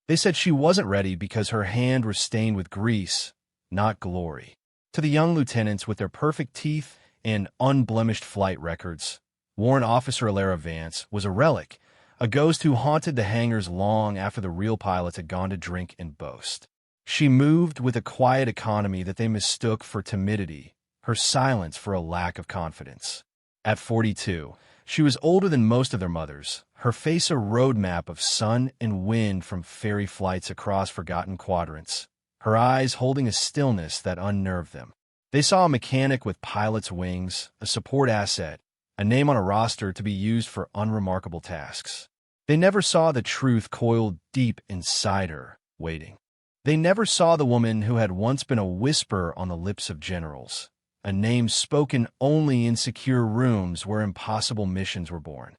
They said she wasn't ready because her hand was stained with grease, not glory. To the young lieutenants with their perfect teeth and unblemished flight records, Warrant Officer Alara Vance was a relic, a ghost who haunted the hangars long after the real pilots had gone to drink and boast. She moved with a quiet economy that they mistook for timidity, her silence for a lack of confidence. At 42, she was older than most of their mothers, her face a roadmap of sun and wind from ferry flights across forgotten quadrants, her eyes holding a stillness that unnerved them. They saw a mechanic with pilot's wings, a support asset, a name on a roster to be used for unremarkable tasks. They never saw the truth coiled deep inside her, waiting. They never saw the woman who had once been a whisper on the lips of generals, a name spoken only in secure rooms where impossible missions were born.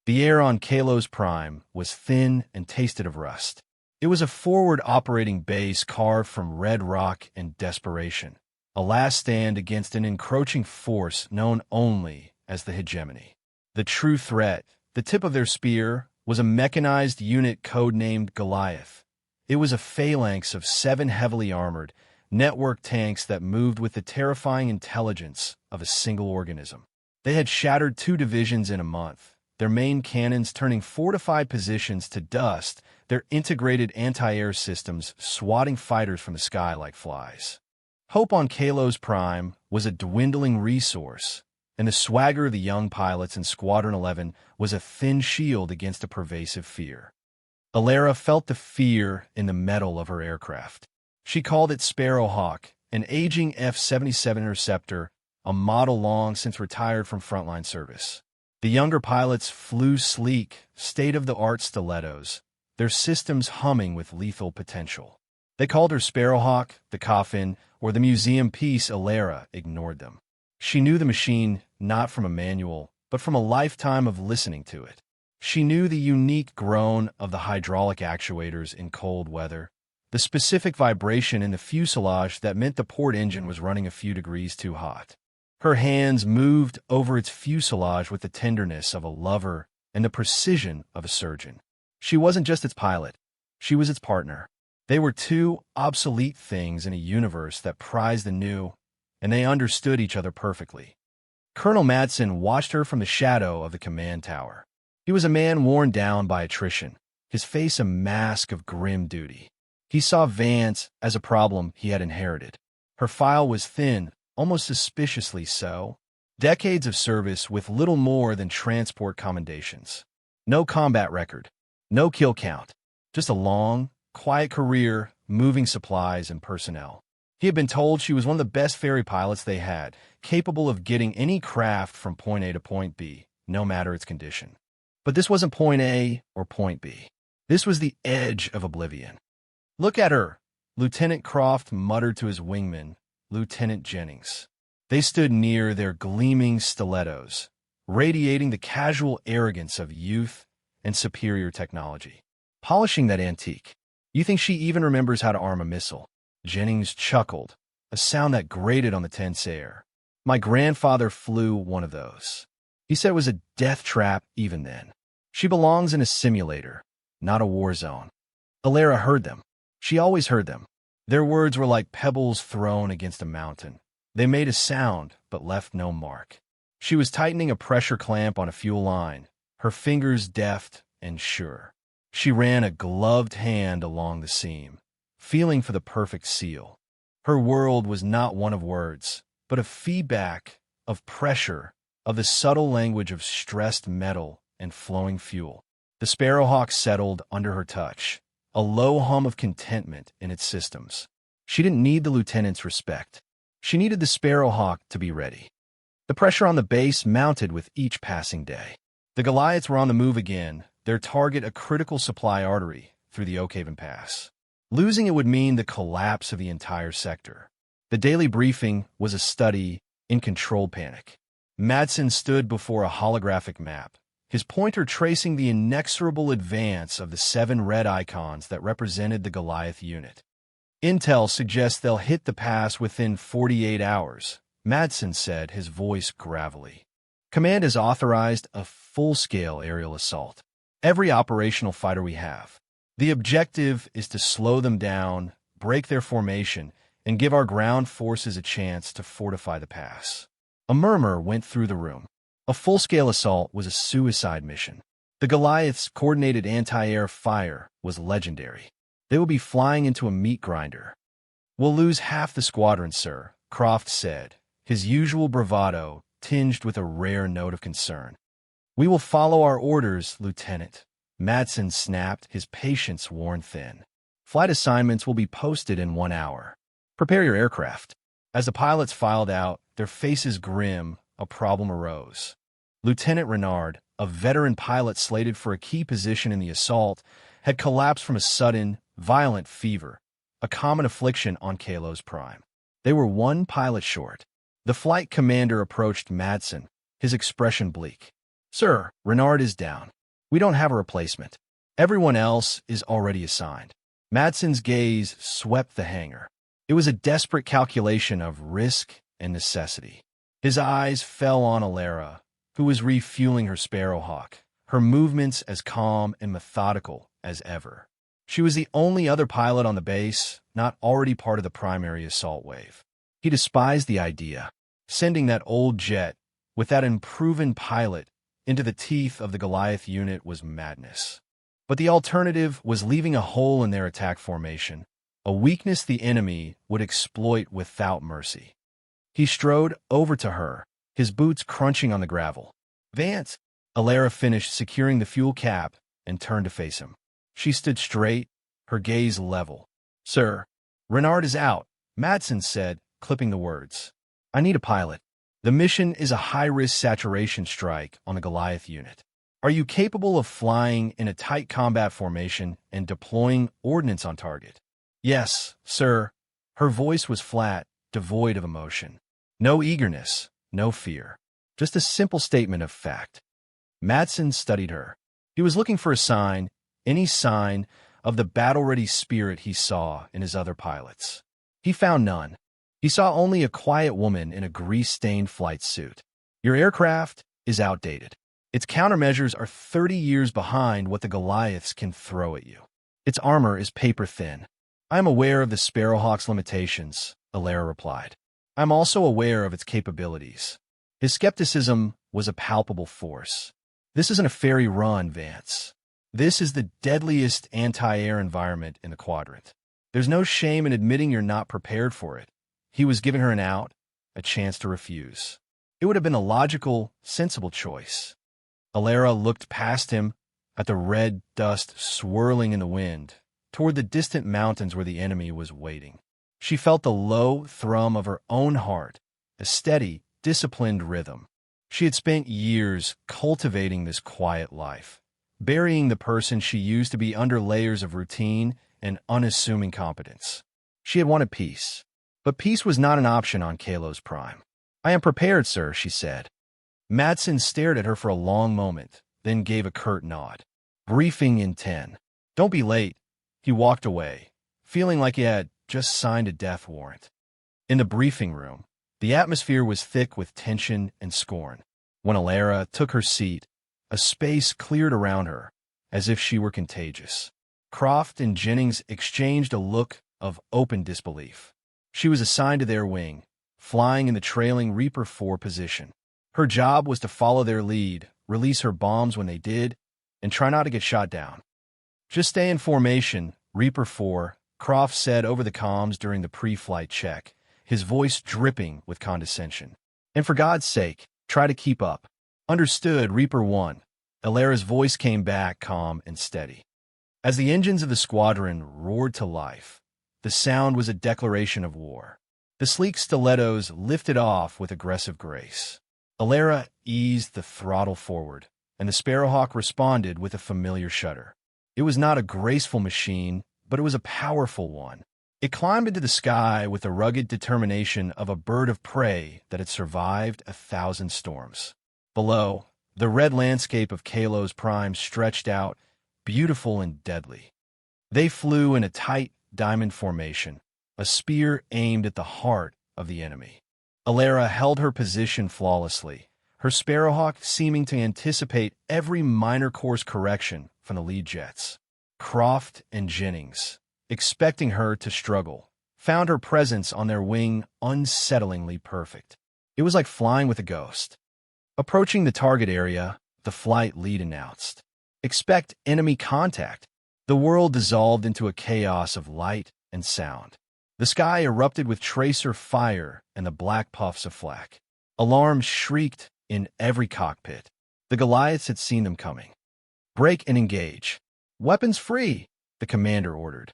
The air on Kalos Prime was thin and tasted of rust. It was a forward operating base carved from red rock and desperation, a last stand against an encroaching force known only as the hegemony. The true threat, the tip of their spear, was a mechanized unit codenamed Goliath. It was a phalanx of 7 heavily armored, network tanks that moved with the terrifying intelligence of a single organism. They had shattered 2 divisions in a month, their main cannons turning fortified positions to dust, their integrated anti-air systems swatting fighters from the sky like flies. Hope on Kalos Prime was a dwindling resource, and the swagger of the young pilots in Squadron 11 was a thin shield against a pervasive fear. Alara felt the fear in the metal of her aircraft. She called it Sparrowhawk, an aging F-77 interceptor, a model long since retired from frontline service. The younger pilots flew sleek, state-of-the-art stilettos, their systems humming with lethal potential. They called her Sparrowhawk, the Coffin, or the museum piece. Alara ignored them. She knew the machine not from a manual, but from a lifetime of listening to it. She knew the unique groan of the hydraulic actuators in cold weather, the specific vibration in the fuselage that meant the port engine was running a few degrees too hot. Her hands moved over its fuselage with the tenderness of a lover and the precision of a surgeon. She wasn't just its pilot. She was its partner. They were 2 obsolete things in a universe that prized the new, and they understood each other perfectly. Colonel Madsen watched her from the shadow of the command tower. He was a man worn down by attrition, his face a mask of grim duty. He saw Vance as a problem he had inherited. Her file was thin, almost suspiciously so. Decades of service with little more than transport commendations. No combat record, no kill count, just a long, quiet career moving supplies and personnel. He had been told she was one of the best ferry pilots they had, capable of getting any craft from point A to point B, no matter its condition. But this wasn't point A or point B. This was the edge of oblivion. "Look at her," Lieutenant Croft muttered to his wingman, Lieutenant Jennings. They stood near their gleaming stilettos, radiating the casual arrogance of youth and superior technology. "Polishing that antique. You think she even remembers how to arm a missile?" Jennings chuckled, a sound that grated on the tense air. "My grandfather flew one of those. He said it was a death trap even then. She belongs in a simulator, not a war zone." Alara heard them. She always heard them. Their words were like pebbles thrown against a mountain. They made a sound, but left no mark. She was tightening a pressure clamp on a fuel line, her fingers deft and sure. She ran a gloved hand along the seam, feeling for the perfect seal. Her world was not one of words, but of feedback, of pressure, of the subtle language of stressed metal and flowing fuel. The Sparrowhawk settled under her touch, a low hum of contentment in its systems. She didn't need the lieutenant's respect. She needed the Sparrowhawk to be ready. The pressure on the base mounted with each passing day. The Goliaths were on the move again, their target a critical supply artery through the Oakhaven Pass. Losing it would mean the collapse of the entire sector. The daily briefing was a study in controlled panic. Madsen stood before a holographic map, his pointer tracing the inexorable advance of the 7 red icons that represented the Goliath unit. "Intel suggests they'll hit the pass within 48 hours, Madsen said, his voice gravelly. "Command has authorized a full-scale aerial assault. Every operational fighter we have. The objective is to slow them down, break their formation, and give our ground forces a chance to fortify the pass. A murmur went through the room. A full-scale assault was a suicide mission. The Goliaths' coordinated anti-air fire was legendary. They would be flying into a meat grinder. "We'll lose half the squadron, sir," Croft said, his usual bravado tinged with a rare note of concern. "We will follow our orders, Lieutenant," Madsen snapped, his patience worn thin. "Flight assignments will be posted in 1 hour. Prepare your aircraft." As the pilots filed out, their faces grim, a problem arose. Lieutenant Renard, a veteran pilot slated for a key position in the assault, had collapsed from a sudden, violent fever, a common affliction on Kalos Prime. They were one pilot short. The flight commander approached Madsen, his expression bleak. "Sir, Renard is down. We don't have a replacement. Everyone else is already assigned." Madsen's gaze swept the hangar. It was a desperate calculation of risk and necessity. His eyes fell on Alara, who was refueling her Sparrowhawk, her movements as calm and methodical as ever. She was the only other pilot on the base, not already part of the primary assault wave. He despised the idea. Sending that old jet, with that unproven pilot, into the teeth of the Goliath unit was madness. But the alternative was leaving a hole in their attack formation, a weakness the enemy would exploit without mercy. He strode over to her, his boots crunching on the gravel. "Vance!" Alara finished securing the fuel cap and turned to face him. She stood straight, her gaze level. "Sir, Renard is out," Madsen said, clipping the words. "I need a pilot. The mission is a high-risk saturation strike on the Goliath unit. Are you capable of flying in a tight combat formation and deploying ordnance on target?" "Yes, sir." Her voice was flat, devoid of emotion. No eagerness, no fear. Just a simple statement of fact. Madsen studied her. He was looking for a sign, any sign, of the battle-ready spirit he saw in his other pilots. He found none. He saw only a quiet woman in a grease-stained flight suit. "Your aircraft is outdated. Its countermeasures are 30 years behind what the Goliaths can throw at you. Its armor is paper-thin." "I am aware of the Sparrowhawk's limitations," Alara replied. "I am also aware of its capabilities." His skepticism was a palpable force. "This isn't a ferry run, Vance. This is the deadliest anti-air environment in the quadrant. There's no shame in admitting you're not prepared for it." He was giving her an out, a chance to refuse. It would have been a logical, sensible choice. Alara looked past him, at the red dust swirling in the wind, toward the distant mountains where the enemy was waiting. She felt the low thrum of her own heart, a steady, disciplined rhythm. She had spent years cultivating this quiet life, burying the person she used to be under layers of routine and unassuming competence. She had wanted peace. But peace was not an option on Kalos Prime. "I am prepared, sir," she said. Madsen stared at her for a long moment, then gave a curt nod. "Briefing in 10. Don't be late." He walked away, feeling like he had just signed a death warrant. In the briefing room, the atmosphere was thick with tension and scorn. When Alara took her seat, a space cleared around her, as if she were contagious. Croft and Jennings exchanged a look of open disbelief. She was assigned to their wing, flying in the trailing Reaper 4 position. Her job was to follow their lead, release her bombs when they did, and try not to get shot down. "Just stay in formation, Reaper 4, Croft said over the comms during the pre-flight check, his voice dripping with condescension. "And for God's sake, try to keep up." "Understood, Reaper 1. Alara's voice came back calm and steady. As the engines of the squadron roared to life, the sound was a declaration of war. The sleek stilettos lifted off with aggressive grace. Alara eased the throttle forward, and the Sparrowhawk responded with a familiar shudder. It was not a graceful machine, but it was a powerful one. It climbed into the sky with the rugged determination of a bird of prey that had survived 1,000 storms. Below, the red landscape of Kalos Prime stretched out, beautiful and deadly. They flew in a tight diamond formation, a spear aimed at the heart of the enemy. Alara held her position flawlessly, her Sparrowhawk seeming to anticipate every minor course correction from the lead jets. Croft and Jennings, expecting her to struggle, found her presence on their wing unsettlingly perfect. It was like flying with a ghost. Approaching the target area, the flight lead announced, "Expect enemy contact." The world dissolved into a chaos of light and sound. The sky erupted with tracer fire and the black puffs of flak. Alarms shrieked in every cockpit. The Goliaths had seen them coming. "Break and engage. Weapons free," the commander ordered.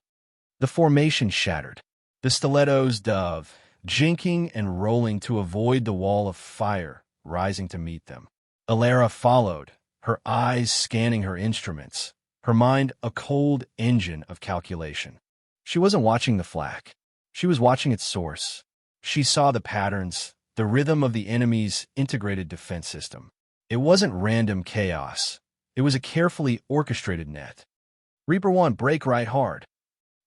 The formation shattered. The stilettos dove, jinking and rolling to avoid the wall of fire rising to meet them. Alara followed, her eyes scanning her instruments, her mind a cold engine of calculation. She wasn't watching the flak. She was watching its source. She saw the patterns, the rhythm of the enemy's integrated defense system. It wasn't random chaos. It was a carefully orchestrated net. "Reaper 1, break right hard."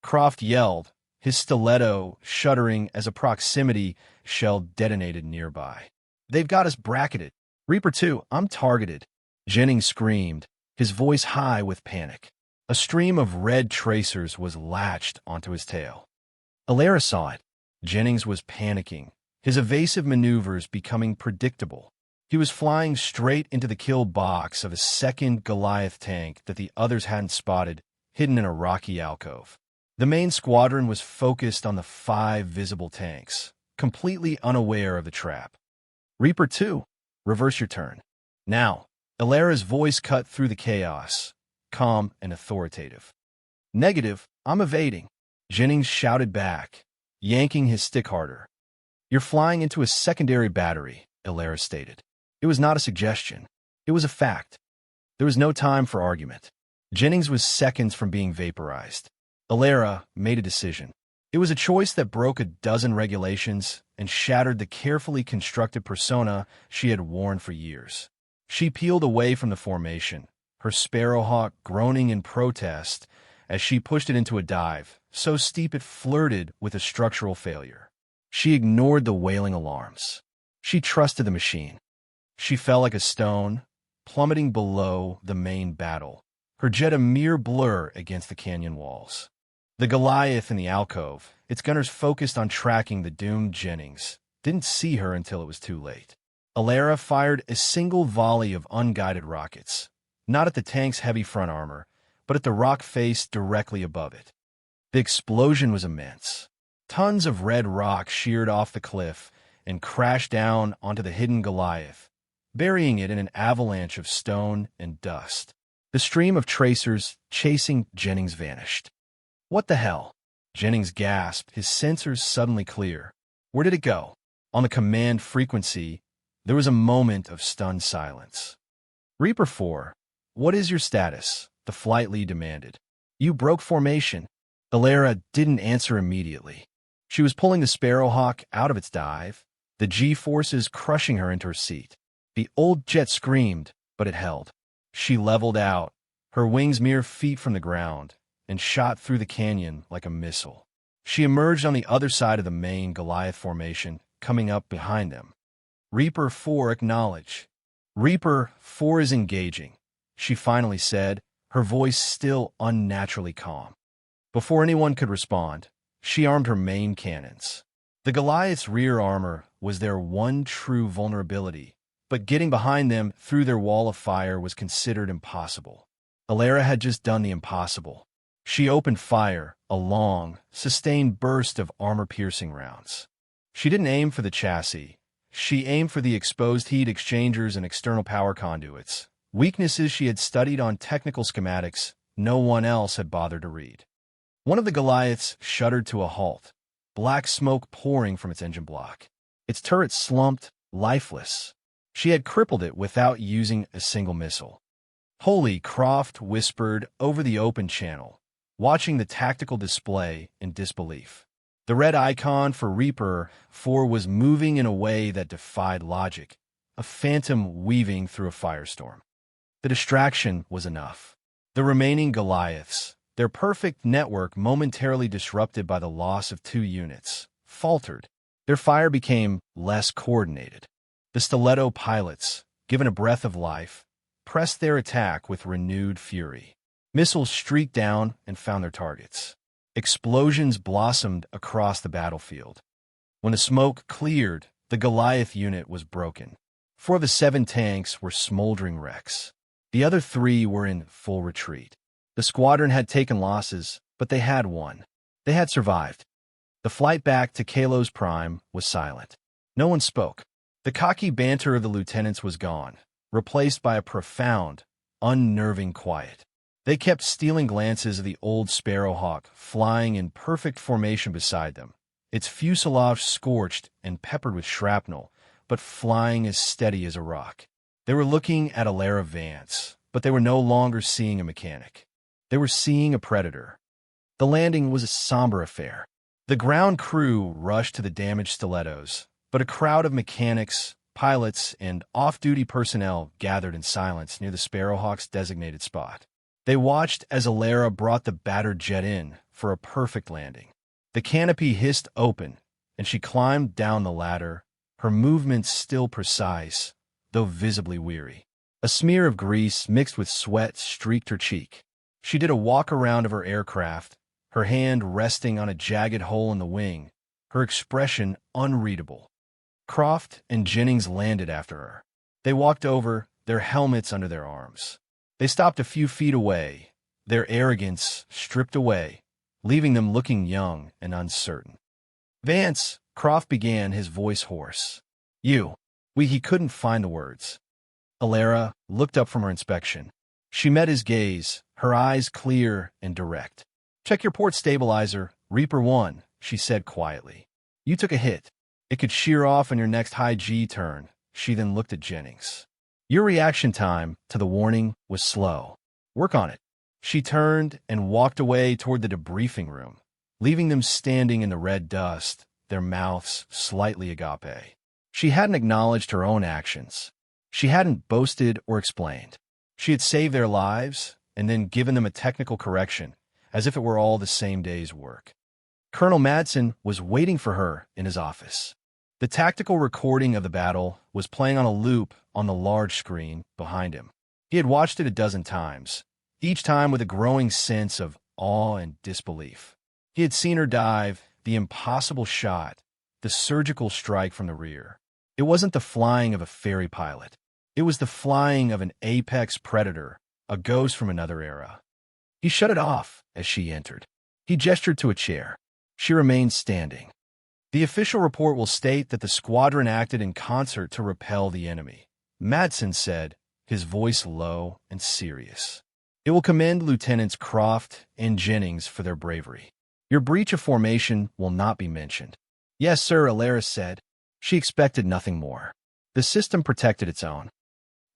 Croft yelled, his stiletto shuddering as a proximity shell detonated nearby. "They've got us bracketed." "Reaper 2, I'm targeted." Jennings screamed, his voice high with panic. A stream of red tracers was latched onto his tail. Alara saw it. Jennings was panicking, his evasive maneuvers becoming predictable. He was flying straight into the kill box of a second Goliath tank that the others hadn't spotted, hidden in a rocky alcove. The main squadron was focused on the 5 visible tanks, completely unaware of the trap. "Reaper 2, reverse your turn. Now." Alara's voice cut through the chaos, calm and authoritative. "Negative, I'm evading." Jennings shouted back, yanking his stick harder. "You're flying into a secondary battery," Alara stated. It was not a suggestion. It was a fact. There was no time for argument. Jennings was seconds from being vaporized. Alara made a decision. It was a choice that broke a dozen regulations and shattered the carefully constructed persona she had worn for years. She peeled away from the formation, her Sparrowhawk groaning in protest as she pushed it into a dive, so steep it flirted with a structural failure. She ignored the wailing alarms. She trusted the machine. She fell like a stone, plummeting below the main battle, her jet a mere blur against the canyon walls. The Goliath in the alcove, its gunners focused on tracking the doomed Jennings, didn't see her until it was too late. Alara fired a single volley of unguided rockets, not at the tank's heavy front armor, but at the rock face directly above it. The explosion was immense. Tons of red rock sheared off the cliff and crashed down onto the hidden Goliath, burying it in an avalanche of stone and dust. The stream of tracers chasing Jennings vanished. "What the hell?" Jennings gasped, his sensors suddenly clear. "Where did it go?" On the command frequency, there was a moment of stunned silence. "Reaper 4, what is your status?" the flight lead demanded. "You broke formation." Alara didn't answer immediately. She was pulling the Sparrowhawk out of its dive, the G-forces crushing her into her seat. The old jet screamed, but it held. She leveled out, her wings mere feet from the ground, and shot through the canyon like a missile. She emerged on the other side of the main Goliath formation, coming up behind them. "Reaper 4, acknowledge." "Reaper 4 is engaging," she finally said, her voice still unnaturally calm. Before anyone could respond, she armed her main cannons. The Goliath's rear armor was their one true vulnerability, but getting behind them through their wall of fire was considered impossible. Alara had just done the impossible. She opened fire, a long, sustained burst of armor-piercing rounds. She didn't aim for the chassis. She aimed for the exposed heat exchangers and external power conduits, weaknesses she had studied on technical schematics no one else had bothered to read. One of the Goliaths shuddered to a halt, black smoke pouring from its engine block. Its turret slumped, lifeless. She had crippled it without using a single missile. "Holy," Croft whispered over the open channel, watching the tactical display in disbelief. The red icon for Reaper 4 was moving in a way that defied logic, a phantom weaving through a firestorm. The distraction was enough. The remaining Goliaths, their perfect network momentarily disrupted by the loss of 2 units, faltered. Their fire became less coordinated. The stiletto pilots, given a breath of life, pressed their attack with renewed fury. Missiles streaked down and found their targets. Explosions blossomed across the battlefield. When the smoke cleared, the Goliath unit was broken. 4 of the 7 tanks were smoldering wrecks. The other 3 were in full retreat. The squadron had taken losses, but they had won. They had survived. The flight back to Kalos Prime was silent. No one spoke. The cocky banter of the lieutenants was gone, replaced by a profound, unnerving quiet. They kept stealing glances of the old Sparrowhawk flying in perfect formation beside them, its fuselage scorched and peppered with shrapnel, but flying as steady as a rock. They were looking at Alara Vance, but they were no longer seeing a mechanic. They were seeing a predator. The landing was a somber affair. The ground crew rushed to the damaged stilettos, but a crowd of mechanics, pilots, and off-duty personnel gathered in silence near the Sparrowhawk's designated spot. They watched as Alara brought the battered jet in for a perfect landing. The canopy hissed open, and she climbed down the ladder, her movements still precise, though visibly weary. A smear of grease mixed with sweat streaked her cheek. She did a walk-around of her aircraft, her hand resting on a jagged hole in the wing, her expression unreadable. Croft and Jennings landed after her. They walked over, their helmets under their arms. They stopped a few feet away, their arrogance stripped away, leaving them looking young and uncertain. "Vance," Croft began, his voice hoarse. He couldn't find the words. Alara looked up from her inspection. She met his gaze, her eyes clear and direct. "Check your port stabilizer, Reaper 1, she said quietly. "You took a hit. It could shear off on your next high G turn." She then looked at Jennings. "Your reaction time to the warning was slow. Work on it." She turned and walked away toward the debriefing room, leaving them standing in the red dust, their mouths slightly agape. She hadn't acknowledged her own actions. She hadn't boasted or explained. She had saved their lives and then given them a technical correction, as if it were all the same day's work. Colonel Madsen was waiting for her in his office. The tactical recording of the battle was playing on a loop on the large screen behind him. He had watched it a dozen times, each time with a growing sense of awe and disbelief. He had seen her dive, the impossible shot, the surgical strike from the rear. It wasn't the flying of a fairy pilot. It was the flying of an apex predator, a ghost from another era. He shut it off as she entered. He gestured to a chair. She remained standing. "The official report will state that the squadron acted in concert to repel the enemy," Madsen said, his voice low and serious. "It will commend Lieutenants Croft and Jennings for their bravery. Your breach of formation will not be mentioned." "Yes, sir," Alara said. She expected nothing more. The system protected its own.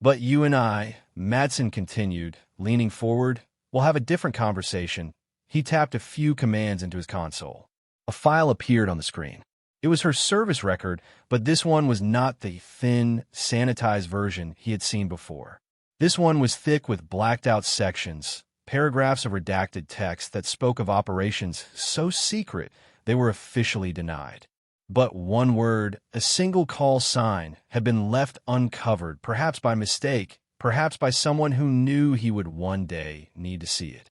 "But you and I," Madsen continued, leaning forward, "will have a different conversation." He tapped a few commands into his console. A file appeared on the screen. It was her service record, but this one was not the thin, sanitized version he had seen before. This one was thick with blacked-out sections, paragraphs of redacted text that spoke of operations so secret they were officially denied. But one word, a single call sign, had been left uncovered, perhaps by mistake, perhaps by someone who knew he would one day need to see it.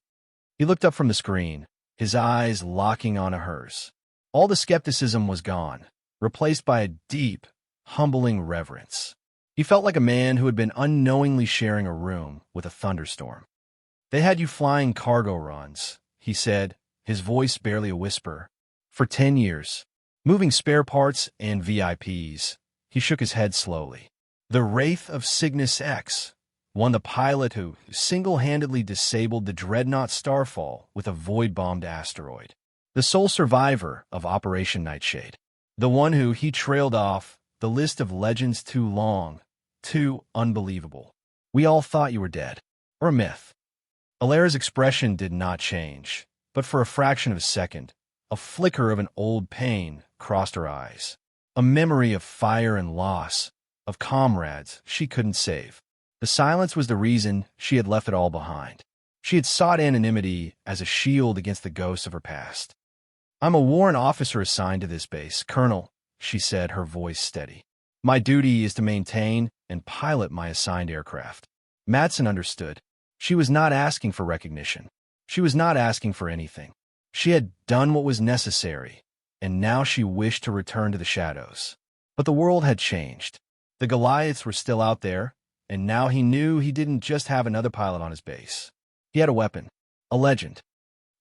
He looked up from the screen, his eyes locking onto hers. All the skepticism was gone, replaced by a deep, humbling reverence. He felt like a man who had been unknowingly sharing a room with a thunderstorm. "They had you flying cargo runs," he said, his voice barely a whisper, "for 10 years. Moving spare parts and VIPs." He shook his head slowly. "The Wraith of Cygnus X, one the pilot who single-handedly disabled the dreadnought Starfall with a void-bombed asteroid. The sole survivor of Operation Nightshade. The one who he trailed off the list of legends too long, too unbelievable. We all thought you were dead, or a myth." Alara's expression did not change, but for a fraction of a second, a flicker of an old pain crossed her eyes. A memory of fire and loss, of comrades she couldn't save. The silence was the reason she had left it all behind. She had sought anonymity as a shield against the ghosts of her past. "I'm a warrant officer assigned to this base, Colonel," she said, her voice steady. "My duty is to maintain and pilot my assigned aircraft." Madsen understood. She was not asking for recognition. She was not asking for anything. She had done what was necessary, and now she wished to return to the shadows. But the world had changed. The Goliaths were still out there, and now he knew he didn't just have another pilot on his base. He had a weapon, a legend.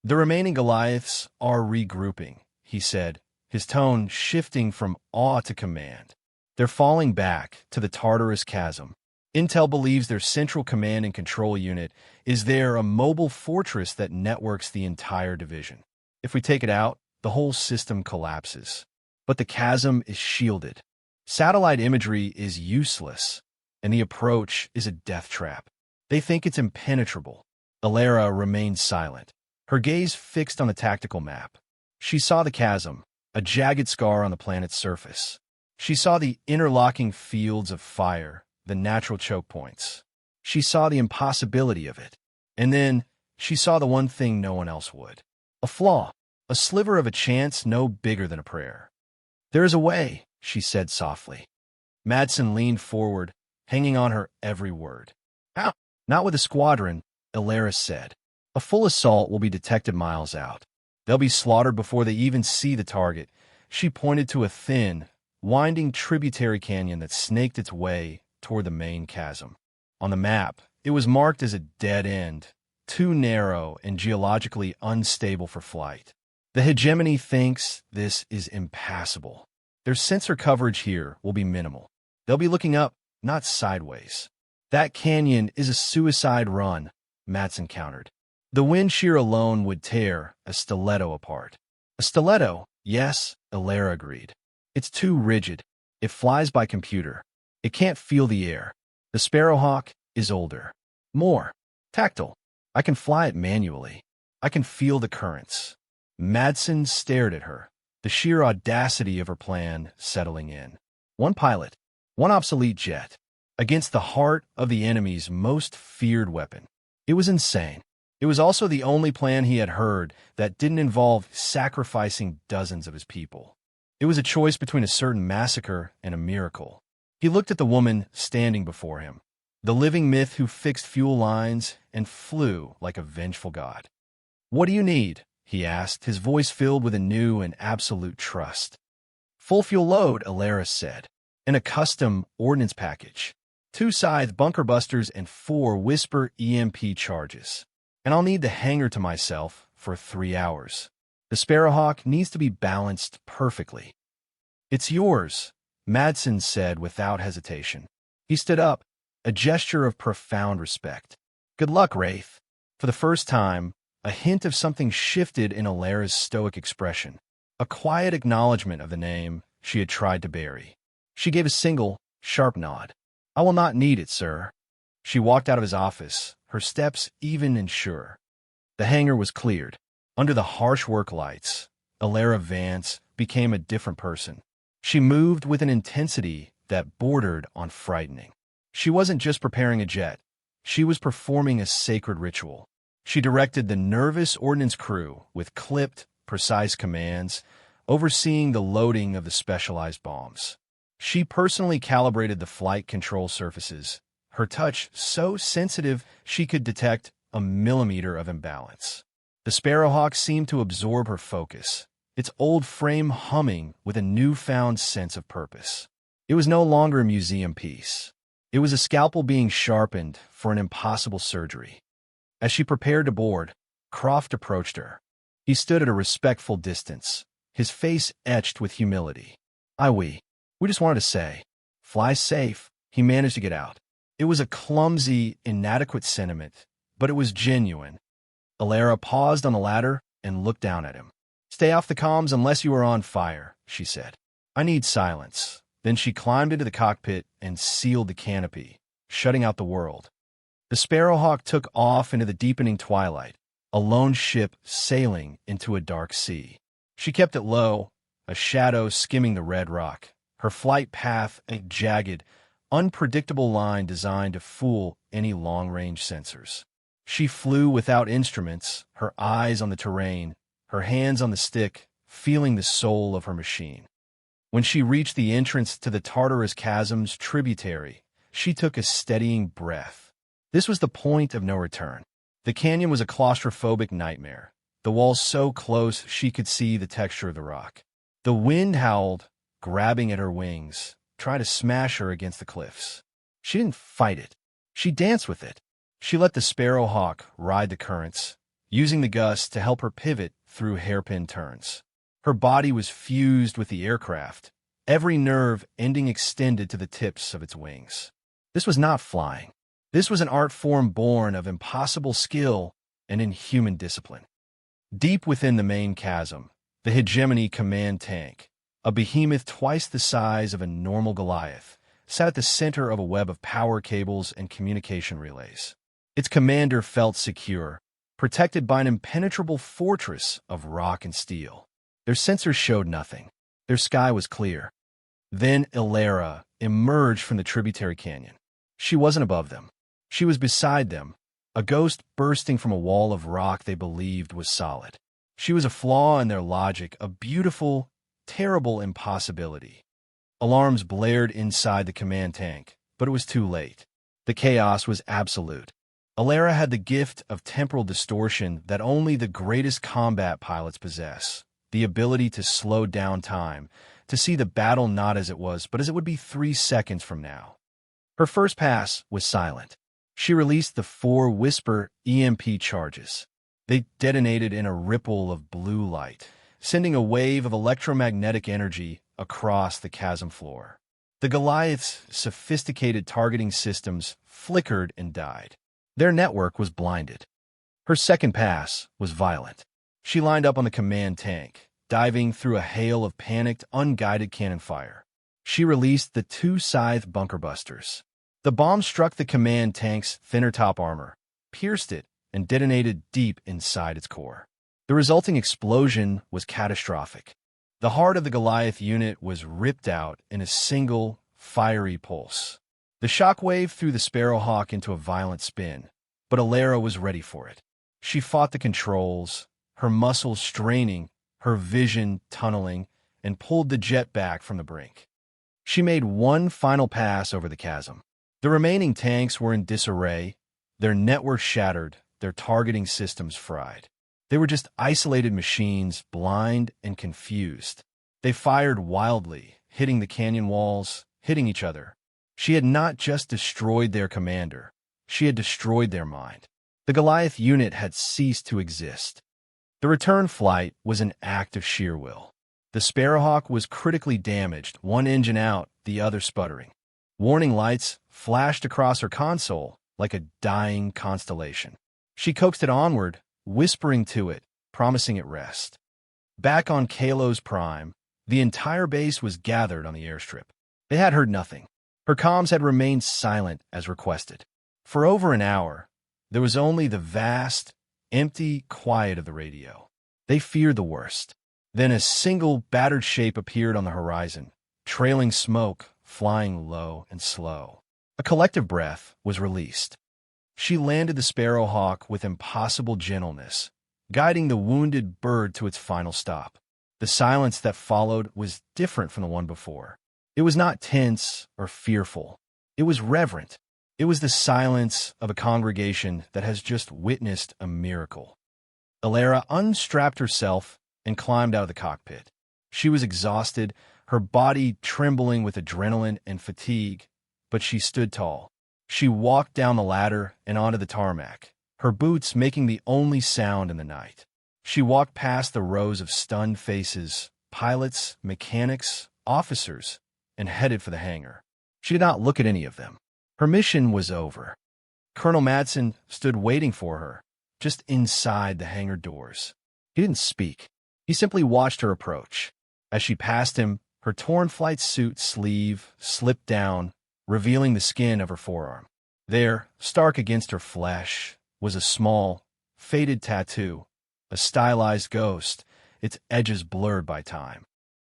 The remaining Goliaths are regrouping, he said, his tone shifting from awe to command. They're falling back to the Tartarus Chasm. Intel believes their central command and control unit is there, a mobile fortress that networks the entire division. If we take it out, the whole system collapses. But the chasm is shielded. Satellite imagery is useless, and the approach is a death trap. They think it's impenetrable. Alara remained silent, her gaze fixed on the tactical map. She saw the chasm, a jagged scar on the planet's surface. She saw the interlocking fields of fire, the natural choke points. She saw the impossibility of it. And then she saw the one thing no one else would. A flaw, a sliver of a chance no bigger than a prayer. "There is a way," she said softly. Madsen leaned forward, hanging on her every word. "How?" "Not with a squadron," Alaris said. "A full assault will be detected miles out. They'll be slaughtered before they even see the target." She pointed to a thin, winding tributary canyon that snaked its way toward the main chasm. On the map, it was marked as a dead end, too narrow and geologically unstable for flight. The hegemony thinks this is impassable. Their sensor coverage here will be minimal. They'll be looking up, not sideways. "That canyon is a suicide run," Madsen countered. "The wind shear alone would tear a stiletto apart." "A stiletto, yes," Alara agreed. "It's too rigid. It flies by computer. It can't feel the air. The Sparrowhawk is older. More tactile. I can fly it manually. I can feel the currents." Madsen stared at her, the sheer audacity of her plan settling in. One pilot, one obsolete jet, against the heart of the enemy's most feared weapon. It was insane. It was also the only plan he had heard that didn't involve sacrificing dozens of his people. It was a choice between a certain massacre and a miracle. He looked at the woman standing before him, the living myth who fixed fuel lines and flew like a vengeful god. "What do you need?" he asked, his voice filled with a new and absolute trust. "Full fuel load," Alaris said, "and a custom ordnance package. 2 scythe bunker busters and 4 Whisper EMP charges. And I'll need the hangar to myself for 3 hours. The Sparrowhawk needs to be balanced perfectly." "It's yours," Madsen said without hesitation. He stood up, a gesture of profound respect. "Good luck, Wraith." For the first time, a hint of something shifted in Alara's stoic expression, a quiet acknowledgement of the name she had tried to bury. She gave a single, sharp nod. "I will not need it, sir." She walked out of his office, her steps even and sure. The hangar was cleared. Under the harsh work lights, Alara Vance became a different person. She moved with an intensity that bordered on frightening. She wasn't just preparing a jet. She was performing a sacred ritual. She directed the nervous ordnance crew with clipped, precise commands, overseeing the loading of the specialized bombs. She personally calibrated the flight control surfaces, her touch so sensitive she could detect a millimeter of imbalance. The Sparrowhawk seemed to absorb her focus, its old frame humming with a newfound sense of purpose. It was no longer a museum piece. It was a scalpel being sharpened for an impossible surgery. As she prepared to board, Croft approached her. He stood at a respectful distance, his face etched with humility. We just wanted to say, fly safe." He managed to get out. It was a clumsy, inadequate sentiment, but it was genuine. Alara paused on the ladder and looked down at him. "Stay off the comms unless you are on fire," she said. "I need silence." Then she climbed into the cockpit and sealed the canopy, shutting out the world. The Sparrowhawk took off into the deepening twilight, a lone ship sailing into a dark sea. She kept it low, a shadow skimming the red rock, her flight path a jagged, unpredictable line designed to fool any long-range sensors. She flew without instruments, her eyes on the terrain, her hands on the stick, feeling the soul of her machine. When she reached the entrance to the Tartarus Chasm's tributary, she took a steadying breath. This was the point of no return. The canyon was a claustrophobic nightmare, the walls so close she could see the texture of the rock. The wind howled, grabbing at her wings, trying to smash her against the cliffs. She didn't fight it. She danced with it. She let the sparrowhawk ride the currents, using the gusts to help her pivot through hairpin turns. Her body was fused with the aircraft, every nerve ending extended to the tips of its wings. This was not flying. This was an art form born of impossible skill and inhuman discipline. Deep within the main chasm, the Hegemony command tank, a behemoth twice the size of a normal Goliath, sat at the center of a web of power cables and communication relays. Its commander felt secure, protected by an impenetrable fortress of rock and steel. Their sensors showed nothing. Their sky was clear. Then Ilera emerged from the tributary canyon. She wasn't above them. She was beside them, a ghost bursting from a wall of rock they believed was solid. She was a flaw in their logic, a beautiful, terrible impossibility. Alarms blared inside the command tank, but it was too late. The chaos was absolute. Ilera had the gift of temporal distortion that only the greatest combat pilots possess, the ability to slow down time, to see the battle not as it was, but as it would be 3 seconds from now. Her first pass was silent. She released the 4 Whisper EMP charges. They detonated in a ripple of blue light, sending a wave of electromagnetic energy across the chasm floor. The Goliath's sophisticated targeting systems flickered and died. Their network was blinded. Her second pass was violent. She lined up on the command tank, diving through a hail of panicked, unguided cannon fire. She released the 2 Scythe bunker busters. The bomb struck the command tank's thinner top armor, pierced it, and detonated deep inside its core. The resulting explosion was catastrophic. The heart of the Goliath unit was ripped out in a single, fiery pulse. The shockwave threw the Sparrowhawk into a violent spin, but Ilera was ready for it. She fought the controls, her muscles straining, her vision tunneling, and pulled the jet back from the brink. She made one final pass over the chasm. The remaining tanks were in disarray, their networks shattered, their targeting systems fried. They were just isolated machines, blind and confused. They fired wildly, hitting the canyon walls, hitting each other. She had not just destroyed their commander, she had destroyed their mind. The Goliath unit had ceased to exist. The return flight was an act of sheer will. The Sparrowhawk was critically damaged, one engine out, the other sputtering. Warning lights flashed across her console like a dying constellation. She coaxed it onward, whispering to it, promising it rest. Back on Kalos Prime, the entire base was gathered on the airstrip. They had heard nothing. Her comms had remained silent as requested. For over an hour, there was only the vast, empty quiet of the radio. They feared the worst. Then a single battered shape appeared on the horizon, trailing smoke, flying low and slow. A collective breath was released. She landed the Sparrowhawk with impossible gentleness, guiding the wounded bird to its final stop. The silence that followed was different from the one before. It was not tense or fearful. It was reverent. It was the silence of a congregation that has just witnessed a miracle. Ilera unstrapped herself and climbed out of the cockpit. She was exhausted, her body trembling with adrenaline and fatigue, but she stood tall. She walked down the ladder and onto the tarmac, her boots making the only sound in the night. She walked past the rows of stunned faces, pilots, mechanics, officers, and headed for the hangar. She did not look at any of them. Her mission was over. Colonel Madsen stood waiting for her, just inside the hangar doors. He didn't speak. He simply watched her approach. As she passed him, her torn flight suit sleeve slipped down, revealing the skin of her forearm. There, stark against her flesh, was a small, faded tattoo, a stylized ghost, its edges blurred by time.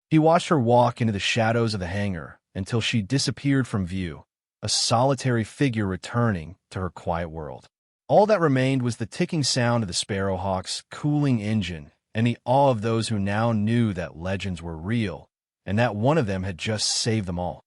He watched her walk into the shadows of the hangar until she disappeared from view, a solitary figure returning to her quiet world. All that remained was the ticking sound of the Sparrowhawk's cooling engine and the awe of those who now knew that legends were real and that one of them had just saved them all.